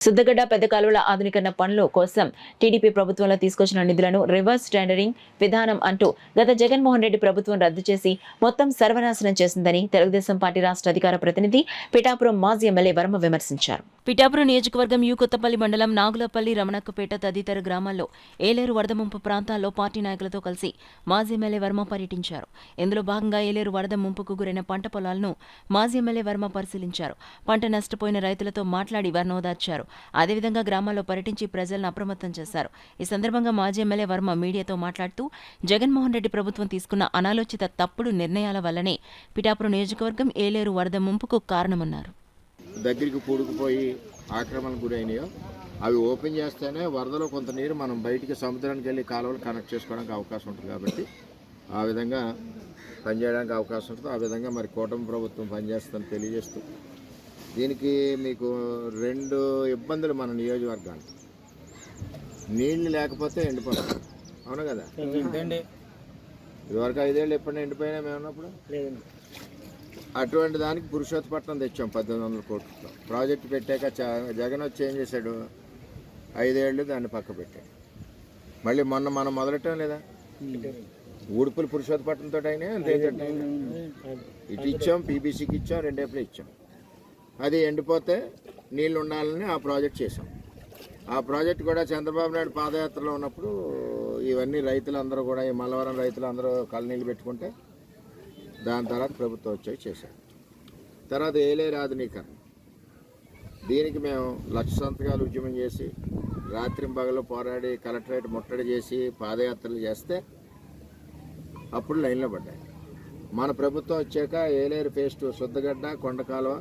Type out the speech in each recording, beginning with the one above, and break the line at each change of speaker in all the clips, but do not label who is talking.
సుద్దగడ్డ పెద్ద కాలువల ఆధునీకరణ పనుల కోసం టీడీపీ ప్రభుత్వంలో తీసుకొచ్చిన నిధులను రివర్స్ టెండరింగ్ విధానం అంటూ గత జగన్మోహన్ రెడ్డి ప్రభుత్వం రద్దు చేసి మొత్తం సర్వనాశనం చేసిందని తెలుగుదేశం పార్టీ రాష్ట్ర అధికార ప్రతినిధి పిఠాపురం మాజీ ఎమ్మెల్యే వర్మ విమర్శించారు. పిఠాపురం నియోజకవర్గం యు కొత్తపల్లి మండలం నాగులపల్లి రమణక్కపేట తదితర గ్రామాల్లో ఏలేరు వరద ముంపు ప్రాంతాల్లో పార్టీ నాయకులతో కలిసి మాజీ ఎమ్మెల్యే వర్మ పర్యటించారు. ఇందులో భాగంగా ఏలేరు వరద ముంపుకు గురైన పంట పొలాలను మాజీ ఎమ్మెల్యే వర్మ పరిశీలించారు. పంట నష్టపోయిన రైతులతో మాట్లాడి వారిని ఓదార్చారు. అదేవిధంగా గ్రామాల్లో పర్యటించి ప్రజలను అప్రమత్తం చేశారు. ఈ సందర్భంగా మాజీ ఎమ్మెల్యే వర్మ మీడియాతో మాట్లాడుతూ జగన్మోహన్ రెడ్డి ప్రభుత్వం తీసుకున్న అనాలోచిత తప్పుడు నిర్ణయాల వల్లనే పిఠాపురం నియోజకవర్గం ఏలేరు వరద ముంపుకు కారణమన్నారు.
దగ్గరికి పూడుకుపోయి ఆక్రమణకు గురైనాయో అవి ఓపెన్ చేస్తేనే వరదలో కొంత నీరు మనం బయటికి సముద్రానికి వెళ్ళి కాలువలు కనెక్ట్ చేసుకోవడానికి అవకాశం ఉంటుంది. కాబట్టి ఆ విధంగా పనిచేయడానికి అవకాశం ఉంటుంది. ఆ విధంగా మరి కూటమి ప్రభుత్వం పనిచేస్తుందని తెలియజేస్తూ దీనికి మీకు 2 ఇబ్బందులు మన నియోజకవర్గానికి. నీళ్లు లేకపోతే ఎండిపోతాం, అవును కదా. ఇదివరకు 5 ఏళ్ళు ఎప్పుడైనా ఎండిపోయినా మేము ఉన్నప్పుడు అటువంటి దానికి పురుషోత్తపట్నం తెచ్చాం 1800 కోట్లతో. ప్రాజెక్టు పెట్టాక జగన్ వచ్చి ఏం చేశాడు, 5 ఏళ్ళు దాన్ని పక్క పెట్టాడు. మళ్ళీ మొన్న మనం మొదలెట్టాం లేదా, ఊడుపులు పురుషోత్తపట్నంతో అయినా అంతే. ఇటు ఇచ్చాం, పీబీసీకి ఇచ్చాం, 2 ఏళ్ళు ఇచ్చాం. అది ఎండిపోతే నీళ్ళు ఉండాలని ఆ ప్రాజెక్ట్ చేసాం. ఆ ప్రాజెక్ట్ కూడా చంద్రబాబు నాయుడు పాదయాత్రలో ఉన్నప్పుడు ఇవన్నీ రైతులందరూ కూడా, ఈ మల్లవరం రైతులు అందరూ కళ్ళనీళ్ళు పెట్టుకుంటే దాని తర్వాత ప్రభుత్వం వచ్చాయి చేశారు. తర్వాత ఏలేరు ఆధునీకరణ, దీనికి మేము 1,00,000 సంతకాలు ఉద్యమం చేసి రాత్రింబగలు పోరాడి కలెక్టరేట్ ముట్టడి చేసి పాదయాత్రలు చేస్తే అప్పుడు లైన్లో పడ్డాయి. మన ప్రభుత్వం వచ్చాక ఏలేరు ఫేజ్ 2 సుద్దగడ్డ, కొండకాలువ,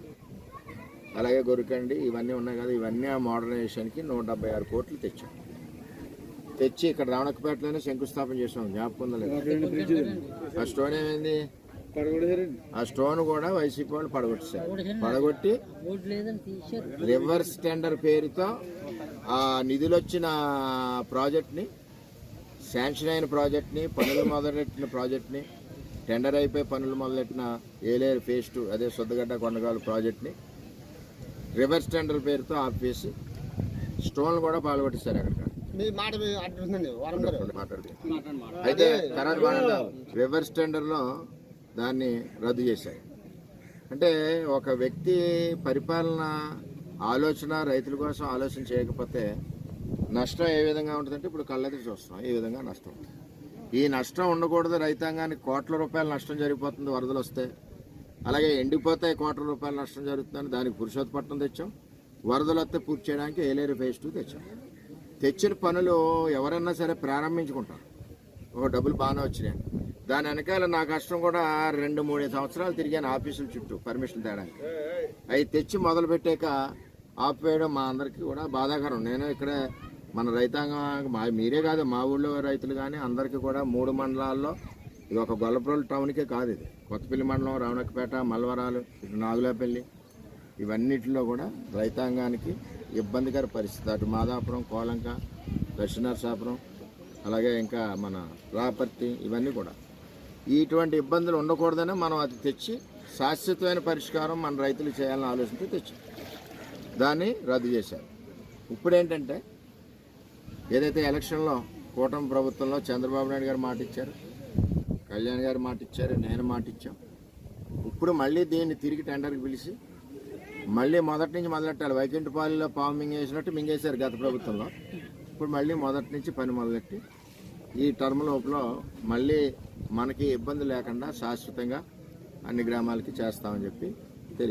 అలాగే గొరికండి ఇవన్నీ ఉన్నాయి కదా, ఇవన్నీ ఆ మోడర్నైజేషన్కి 176 కోట్లు తెచ్చాం. తెచ్చి ఇక్కడ రావణక్కపేటలోనే శంకుస్థాపన చేసాం. జ్ఞాపకం ఉందా లేదా? ఆ స్టోన్ ఏమైంది, ఆ స్టోన్ కూడా వైసీపీ వాళ్ళు పడగొట్టేశారు. పడగొట్టి రివర్స్ టెండర్ పేరుతో ఆ నిధులు వచ్చిన ప్రాజెక్ట్ని, శాంక్షన్ అయిన ప్రాజెక్ట్ని, పనులు మొదలెట్టిన ప్రాజెక్ట్ని, టెండర్ అయిపోయి పనులు మొదలెట్టిన ఏలేరు ఫేజ్ 2 అదే సుద్దగడ్డ కొండగాలు ప్రాజెక్ట్ని రివర్స్ టెండర్ పేరుతో ఆపేసి స్టోన్లు కూడా పాల్గొట్టేశారు. అక్కడ అయితే తర్వాత రివర్స్ టెండర్లో దాన్ని రద్దు చేశారు. అంటే ఒక వ్యక్తి పరిపాలన ఆలోచన రైతుల కోసం ఆలోచన చేయకపోతే నష్టం ఏ విధంగా ఉంటుందంటే ఇప్పుడు కళ్ళెదురు చూస్తున్నాం, ఈ విధంగా నష్టం ఉంటుంది. ఈ నష్టం ఉండకూడదు. రైతాంగానికి కోట్ల రూపాయల నష్టం జరిగిపోతుంది వరదలు వస్తే. అలాగే ఎండిపోతే కోట్ల రూపాయల నష్టం జరుగుతుందని దానికి పురుషోత్తపట్నం తెచ్చాం. వరదలు వస్తే పూర్తి చేయడానికి ఏలేరు ఫేజ్ 2 తెచ్చాం. తెచ్చిన పనులు ఎవరన్నా సరే ప్రారంభించుకుంటారు, ఒక డబ్బులు బాగానే వచ్చినాయి. దాని వెనకాల నా కష్టం కూడా 2-3 సంవత్సరాలు తిరిగాను ఆఫీసుల చుట్టూ పర్మిషన్ తేడానికి. అవి తెచ్చి మొదలు పెట్టాక ఆపేయడం మా అందరికీ కూడా బాధాకరం. నేను ఇక్కడ మన రైతాంగం మీరే కాదు, మా ఊళ్ళో రైతులు కానీ అందరికీ కూడా 3 మండలాల్లో, ఇది ఒక గొల్లప్రోలు టౌన్కే కాదు, ఇది కొత్తపల్లి మండలం, రావణక్కపేట, మల్లవరాలు, ఇటు నాగులపల్లి, ఇవన్నిటిలో కూడా రైతాంగానికి ఇబ్బందికర పరిస్థితి. అటు మాదాపురం, కోలంక, దక్షిణార్సాపురం, అలాగే ఇంకా మన రాపర్తి, ఇవన్నీ కూడా ఇటువంటి ఇబ్బందులు ఉండకూడదని మనం అది తెచ్చి శాశ్వతమైన పరిష్కారం మన రైతులు చేయాలని ఆలోచించి తెచ్చి దాన్ని రద్దు చేశారు. ఇప్పుడు ఏంటంటే ఏదైతే ఎలక్షన్లో కూటమి ప్రభుత్వంలో చంద్రబాబు నాయుడు గారు మాట ఇచ్చారు, కళ్యాణ్ గారు మాట ఇచ్చారు, నేను మాట ఇచ్చాం. ఇప్పుడు మళ్ళీ దీన్ని తిరిగి టెండర్కి పిలిచి మళ్ళీ మొదటి నుంచి మొదలెట్టాలి. వైకుంఠపాలిలో పాము మింగేసినట్టు మింగేశారు గత ప్రభుత్వంలో. ఇప్పుడు మళ్ళీ మొదటి నుంచి పని మొదలెట్టి ఈ టర్మ్ లోపల మళ్ళీ మనకి ఇబ్బంది లేకుండా శాశ్వతంగా అన్ని గ్రామాలకి చేస్తామని చెప్పి తెలియజేస్తాం.